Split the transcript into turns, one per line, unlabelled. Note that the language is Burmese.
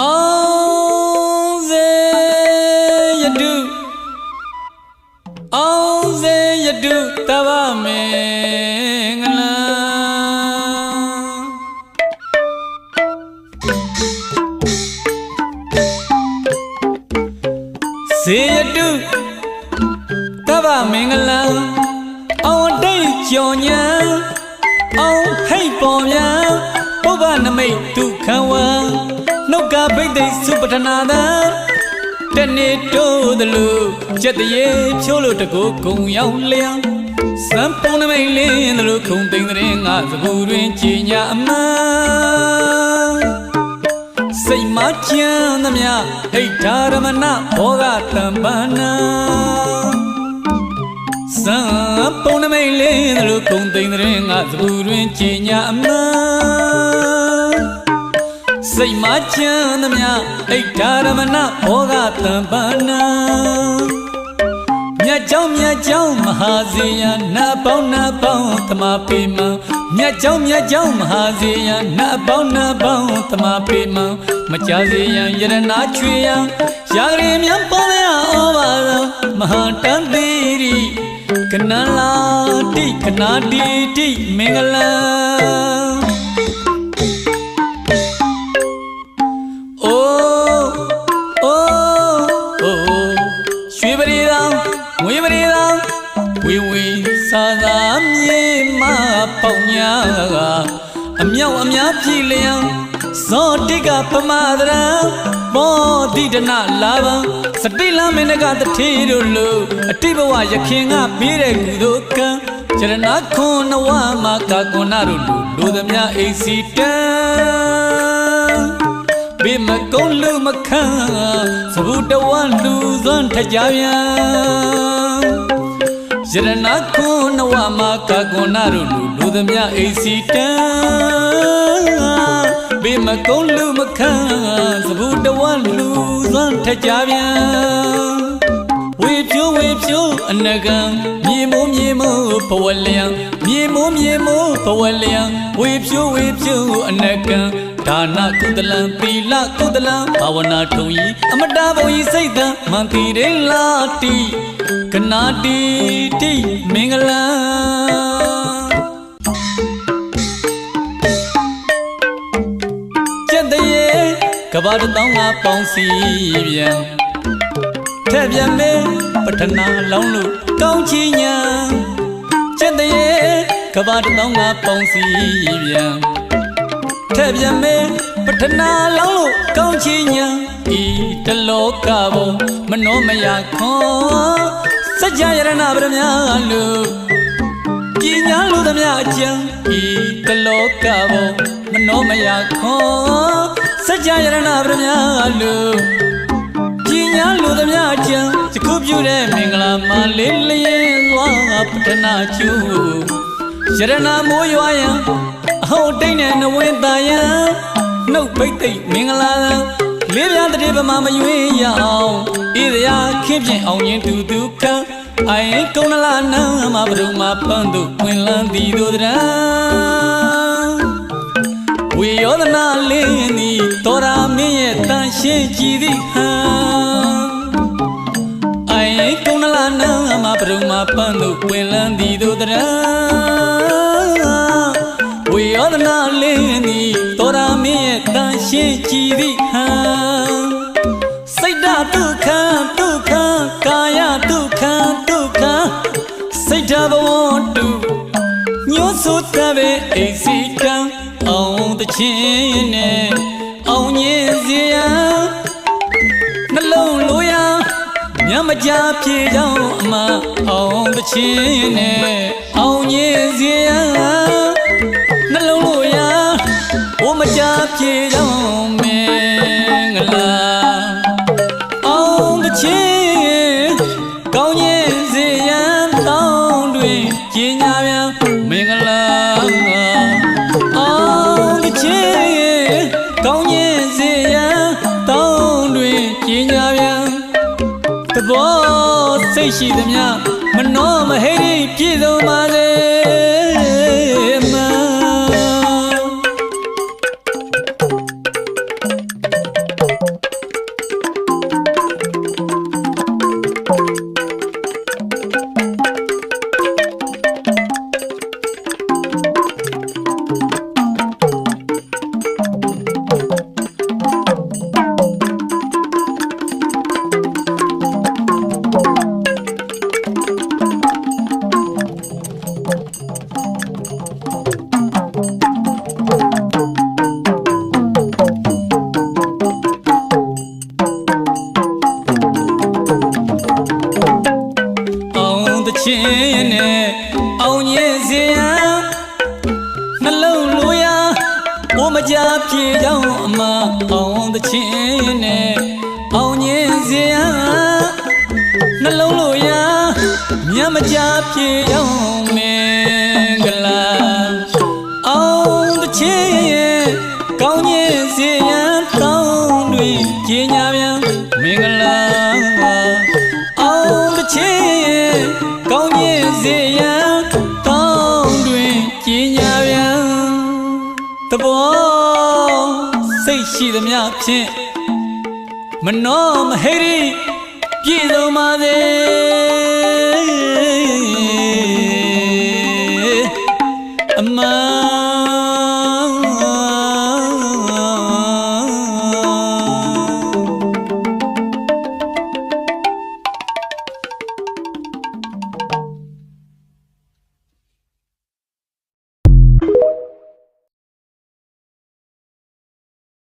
အောင်စေယတုအောင်စေယတုတဗ္ဗမေငလံစေယတုတဗ္ဗမေငလံအောင်တိတ်ကြော်ညာအောင်ဟိတ်ပေါ်များပုဗ္ဗနမိတ်ဒုက္ခဝံနှုတ်ကဘိသိက်စုပဋ္ဌနာသံတနေ့တိုးသလိုချက်တရေဖြိုးလို့တကူကုံရောက်လျံစံပုံနမိတ်လင်းသလိုခုံသိမ့်တဲ့ငါစပူတွင်ကြည်ညာအမှန်စိတ်မချမ်းသမျှဟိတ်ဓာရမဏဘောဂတံပန္နာစံပုံနမိတ်လင်းသလိုခုံသိမ့်တဲ့ငါစပူတွင်ကြည်ညာအမှန်စိတ်မချမ်းသမျှဣဒ္ဓရမဏဘောဂတံပန္နာမြတ်เจ้าမဟာဇေယနာပေါင်းသမာပေမံမြတ်เจ้าမဟာဇေယနာပေါင်းသမာပေမံမကြစေယံယရနာချွေယံရာဂရေမြတ်ပေါ်ရဩဘာသံမဟာတန်တိရိကနလာတိကနာတိမင်္ဂလံသာသာမြေမပေါင်ညာအမြောက်အများပြည်လျံဇောတိကပမဒရံမောတိဒနာလာဘံစတိလမင်းကတထေတို့လိုအတိဘဝယခင်ကပြီးတဲ့ကုသိုလ်ကံကျရဏခွန်နဝမကာကွန်နာတို့လိုသမျှအိစီတံဘေမကုံလူမခန့်သဘုတဝလူစွမ်းထကြပြန်ယရဏခွန်နဝမကာကွန်နာတို့လူသမျှအိစီတံဘေမကုံလူမခန့်သဘုတဝလူစွမ်းထကြပြန်ဝေဖြိုးအနကံမြေမိုးဘဝလျံမြေမိုးဘဝလျံဝေဖြိုးအနကံဒါနကုသလံသီလကုသလံဘာဝနာထုံဤအမတဘုံဤစိတ်တံမန္တိရေလာတိကနာတိမင်္ဂလံကျက်တရေကဘာတသောငါပေါင်းစီပြန်ထက်ပြန်မေပထနာလောင်းလို့ကောင်းချီညာကျက်တရေကဘာတသောငါပေါင်းစီပြန်ထက်ပြန်မေပထနာလောင်းလို့ကောင်းချီညာဤတလောကဘုံမနောမယခွန်စัจ jaya ရဏဗရမလူပညာလူသမျှအကျံဤတလောကဘုံမနောမယခွန်စัจ jaya ရဏဗရမလူပညာလူသမျှအကျံသခုပြုတဲ့မင်္ဂလာမလေးလျင်သွားပထနာကျူယရဏမိုးရွာယံအဟုတ်တိတ်နဲ့နဝင်းသားယံနှုတ်ပိတ်သိမ့်မင်္ဂလာလေးပြားတည်းပမာမရွေးရအောင်ဣဒရာခင်းပြင်အောင်ရင်တူဒုက္ခအိုင်ကုံလာနံမဘရုံမပန်းတို့ဝင်လန်းသည်တို့တရံဝေယောဒနာလေးနီတော်ရာမင်းရဲ့တန်ရှင်းကြည်သည်ဟံအိုင်ကုံလာနံမဘရုံမပန်းတို့ဝင်လန်းသည်တို့တရံဝေယောဒနာလေးနီတော်ရာမင်းရဲ့တန်ရှင်းကြည်သည်ဟံစိတ်ဓာဒုက္ခကာယဒုက္ခစိတ်ဓာဘဝတုညှို့ဆိုတပဲအိစီကံအောင်တချင်းနဲ့အောင်ညင်စေရနှလုံးလိုရမြမကြပြေကြောင်းအမအောင်တချင်းနဲ့အောင်ညင်စေရနှလုံးလိုရဘိုးမကြပြေကြောင်းမင်္ဂလာအောင်တချင်းကောင်းရင်စေရန်တောင်းတွင်ကျင်ညာပြန်မင်္ဂလာအောင်တချင်းကောင်းရင်စေရန်တောင်းတွင်ကျင်ညာပြန်သဘောစိတ်ရှိသမျှမနောမဟိရိပြည့်စုံပါစေမ င်းအမအောင်သချင်းနဲ့အောင်ညင်စရာနှလုံးလို့ရာမြတ်မကြပြေအောင်မင်္ဂလာအောင်သချင်းကောင်းညင်စရာတောင်းတွေကျင်ညာပြန်မင်္ဂလာအောင်သချင်းကောင်းညင်စရာတောင်းတွေကျင်ညာပြန်သဘောစိတ်ရှိသမျှဖြင့်မနောမဟိရိပြည့်စုံပါစေ